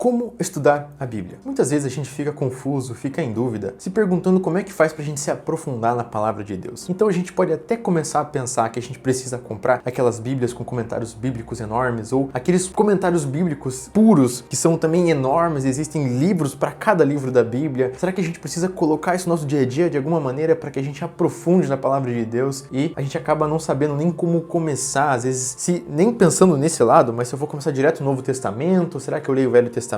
Como estudar a Bíblia? Muitas vezes a gente fica confuso, fica em dúvida, se perguntando como é que faz pra gente se aprofundar na palavra de Deus. Então a gente pode até começar a pensar que a gente precisa comprar aquelas Bíblias com comentários bíblicos enormes, ou aqueles comentários bíblicos puros, que são também enormes, existem livros para cada livro da Bíblia. Será que a gente precisa colocar isso no nosso dia a dia de alguma maneira para que a gente aprofunde na palavra de Deus? E a gente acaba não sabendo nem como começar, às vezes, nem pensando nesse lado, mas se eu vou começar direto no Novo Testamento, será que eu leio o Velho Testamento?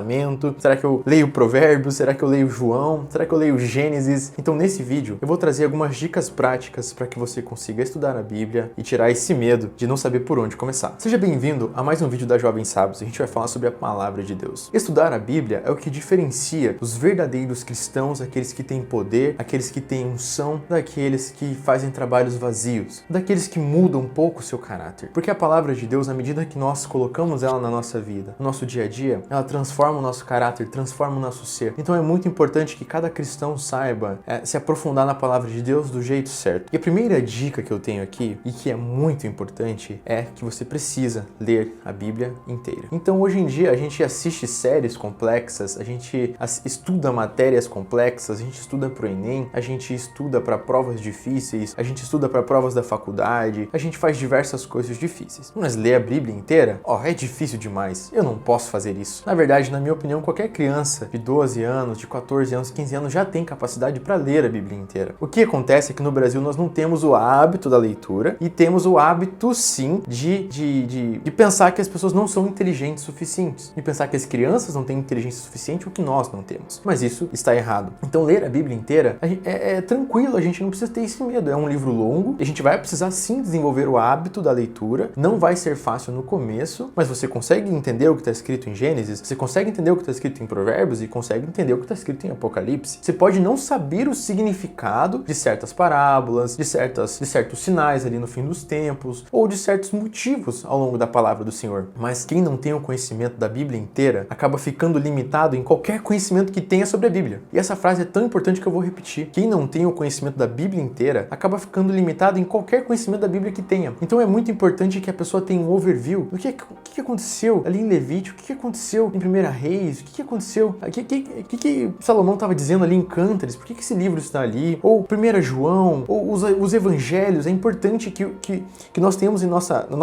Será que eu leio Provérbios? Será que eu leio João? Será que eu leio Gênesis? Então nesse vídeo eu vou trazer algumas dicas práticas para que você consiga estudar a Bíblia e tirar esse medo de não saber por onde começar. Seja bem-vindo a mais um vídeo da Jovens Sábios. A gente vai falar sobre a palavra de Deus. Estudar a Bíblia é o que diferencia os verdadeiros cristãos, aqueles que têm poder, aqueles que têm unção, daqueles que fazem trabalhos vazios, daqueles que mudam um pouco o seu caráter. Porque a palavra de Deus, à medida que nós colocamos ela na nossa vida, no nosso dia a dia, ela transforma o nosso caráter, transforma o nosso ser. Então é muito importante que cada cristão saiba se aprofundar na palavra de Deus do jeito certo. E a primeira dica que eu tenho aqui, e que é muito importante, é que você precisa ler a Bíblia inteira. Então hoje em dia a gente assiste séries complexas, a gente estuda matérias complexas, a gente estuda pro Enem, a gente estuda para provas difíceis, a gente estuda para provas da faculdade, a gente faz diversas coisas difíceis. Mas ler a Bíblia inteira, é difícil demais. Eu não posso fazer isso. Na verdade, na minha opinião, qualquer criança de 12 anos, de 14 anos, 15 anos já tem capacidade para ler a Bíblia inteira. O que acontece é que no Brasil nós não temos o hábito da leitura e temos o hábito, sim, de pensar que as pessoas não são inteligentes o suficientes, de pensar que as crianças não têm inteligência suficiente, o que nós não temos. Mas isso está errado. Então ler a Bíblia inteira é tranquilo, a gente não precisa ter esse medo. É um livro longo, a gente vai precisar sim desenvolver o hábito da leitura, não vai ser fácil no começo, mas você consegue entender o que está escrito em Gênesis, você consegue entender o que está escrito em Provérbios e consegue entender o que está escrito em Apocalipse. Você pode não saber o significado de certas parábolas, de certos sinais ali no fim dos tempos, ou de certos motivos ao longo da palavra do Senhor. Mas quem não tem o conhecimento da Bíblia inteira acaba ficando limitado em qualquer conhecimento que tenha sobre a Bíblia. E essa frase é tão importante que eu vou repetir. Quem não tem o conhecimento da Bíblia inteira acaba ficando limitado em qualquer conhecimento da Bíblia que tenha. Então é muito importante que a pessoa tenha um overview do que aconteceu ali em Levítico, o que aconteceu em 1 Reis, o que aconteceu, o que Salomão estava dizendo ali em Cântares, por que esse livro está ali, ou 1 João, ou os evangelhos. É importante que nós tenhamos na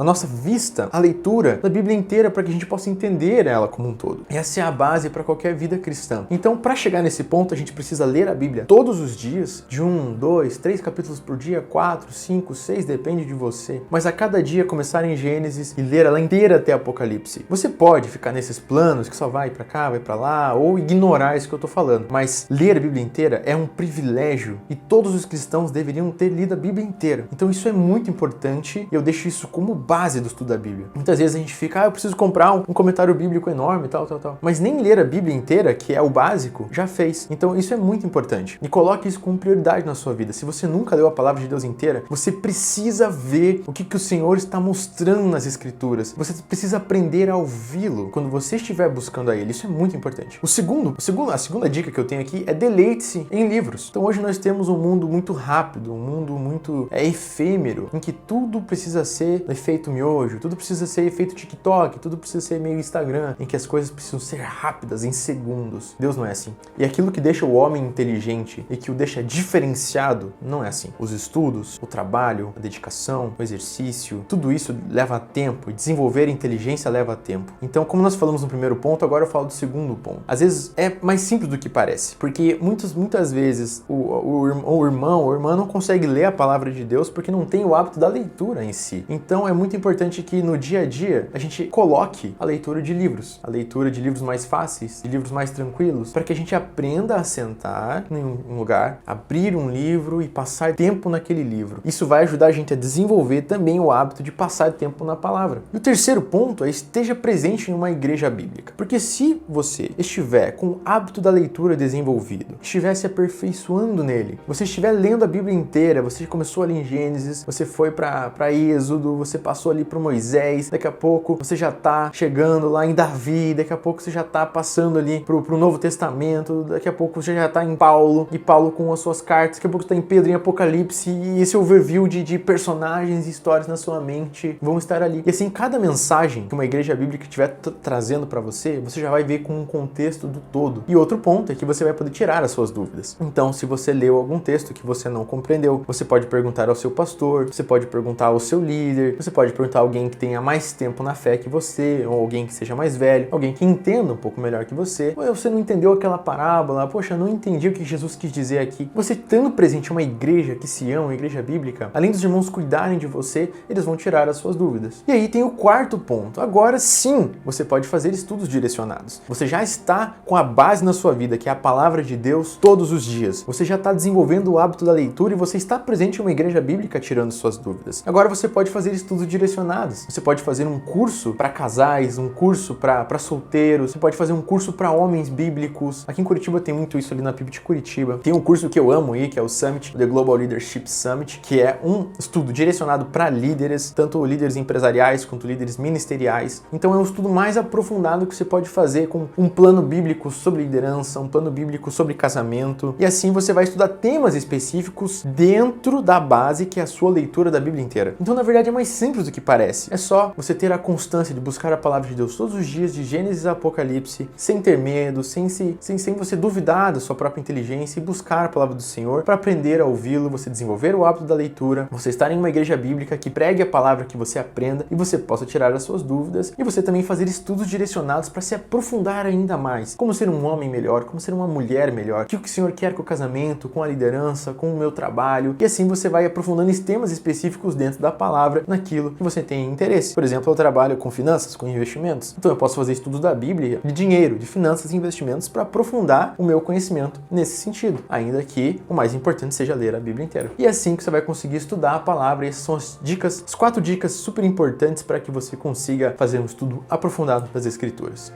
nossa vista a leitura da Bíblia inteira para que a gente possa entender ela como um todo. Essa é a base para qualquer vida cristã. Então, para chegar nesse ponto, a gente precisa ler a Bíblia todos os dias, de 1, 2, 3 capítulos por dia, 4, 5, 6, depende de você. Mas a cada dia começar em Gênesis e ler ela inteira até Apocalipse. Você pode ficar nesses planos que só vai para cá, vai para lá, ou ignorar isso que eu tô falando. Mas ler a Bíblia inteira é um privilégio e todos os cristãos deveriam ter lido a Bíblia inteira. Então isso é muito importante e eu deixo isso como base do estudo da Bíblia. Muitas vezes a gente fica, eu preciso comprar um comentário bíblico enorme, tal. Mas nem ler a Bíblia inteira, que é o básico, já fez. Então isso é muito importante. E coloque isso como prioridade na sua vida. Se você nunca leu a palavra de Deus inteira, você precisa ver o que o Senhor está mostrando nas Escrituras. Você precisa aprender a ouvi-lo quando você estiver buscando a Ele. Isso é muito importante. A segunda dica que eu tenho aqui é deleite-se em livros. Então hoje nós temos um mundo muito rápido, um mundo muito efêmero, em que tudo precisa ser efeito miojo, tudo precisa ser efeito TikTok, tudo precisa ser meio Instagram, em que as coisas precisam ser rápidas, em segundos. Deus não é assim. E aquilo que deixa o homem inteligente e que o deixa diferenciado, não é assim. Os estudos, o trabalho, a dedicação, o exercício, tudo isso leva tempo, e desenvolver inteligência leva tempo. Então, como nós falamos no primeiro ponto, agora eu falo do segundo ponto. Às vezes é mais simples do que parece, porque muitas vezes o irmão ou a irmã não consegue ler a palavra de Deus porque não tem o hábito da leitura em si. Então é muito importante que no dia a dia a gente coloque a leitura de livros mais fáceis, de livros mais tranquilos, para que a gente aprenda a sentar em um lugar, abrir um livro e passar tempo naquele livro. Isso vai ajudar a gente a desenvolver também o hábito de passar tempo na palavra. E o terceiro ponto é esteja presente em uma igreja bíblica. Porque se você estiver com o hábito da leitura desenvolvido, estiver se aperfeiçoando nele, você estiver lendo a Bíblia inteira, você começou ali em Gênesis, você foi para Êxodo, você passou ali para Moisés, daqui a pouco você já está chegando lá em Davi, daqui a pouco você já está passando ali pro Novo Testamento, daqui a pouco você já está em Paulo, e Paulo com as suas cartas, daqui a pouco você está em Pedro, em Apocalipse, e esse overview de personagens e histórias na sua mente vão estar ali. E assim, cada mensagem que uma igreja bíblica estiver trazendo para você, você já vai ver com um contexto do todo. E outro ponto é que você vai poder tirar as suas dúvidas. Então, se você leu algum texto que você não compreendeu, você pode perguntar ao seu pastor, você pode perguntar ao seu líder, você pode perguntar a alguém que tenha mais tempo na fé que você, ou alguém que seja mais velho, alguém que entenda um pouco melhor que você. Ou você não entendeu aquela parábola, poxa, não entendi o que Jesus quis dizer aqui. Você estando presente em uma igreja que se ama, uma igreja bíblica, além dos irmãos cuidarem de você, eles vão tirar as suas dúvidas. E aí tem o quarto ponto. Agora sim, você pode fazer estudos direcionados. Você já está com a base na sua vida, que é a palavra de Deus, todos os dias. Você já está desenvolvendo o hábito da leitura e você está presente em uma igreja bíblica tirando suas dúvidas. Agora você pode fazer estudos direcionados. Você pode fazer um curso para casais, um curso para solteiros, você pode fazer um curso para homens bíblicos. Aqui em Curitiba tem muito isso ali na PIB de Curitiba. Tem um curso que eu amo aí, que é o Summit, The Global Leadership Summit, que é um estudo direcionado para líderes, tanto líderes empresariais quanto líderes ministeriais. Então é um estudo mais aprofundado que você pode fazer com um plano bíblico sobre liderança, um plano bíblico sobre casamento, e assim você vai estudar temas específicos dentro da base que é a sua leitura da Bíblia inteira. Então, na verdade, é mais simples do que parece. É só você ter a constância de buscar a palavra de Deus todos os dias, de Gênesis a Apocalipse, sem ter medo, sem você duvidar da sua própria inteligência e buscar a palavra do Senhor para aprender a ouvi-lo, você desenvolver o hábito da leitura, você estar em uma igreja bíblica que pregue a palavra que você aprenda e você possa tirar as suas dúvidas, e você também fazer estudos direcionados para se aprofundar ainda mais. Como ser um homem melhor, como ser uma mulher melhor, o que o Senhor quer com o casamento, com a liderança, com o meu trabalho, e assim você vai aprofundando em temas específicos dentro da palavra, naquilo que você tem interesse. Por exemplo, eu trabalho com finanças, com investimentos, então eu posso fazer estudos da Bíblia, de dinheiro, de finanças e investimentos para aprofundar o meu conhecimento nesse sentido, ainda que o mais importante seja ler a Bíblia inteira. E é assim que você vai conseguir estudar a palavra, e essas são as dicas, as 4 dicas super importantes para que você consiga fazer um estudo aprofundado das Escrituras.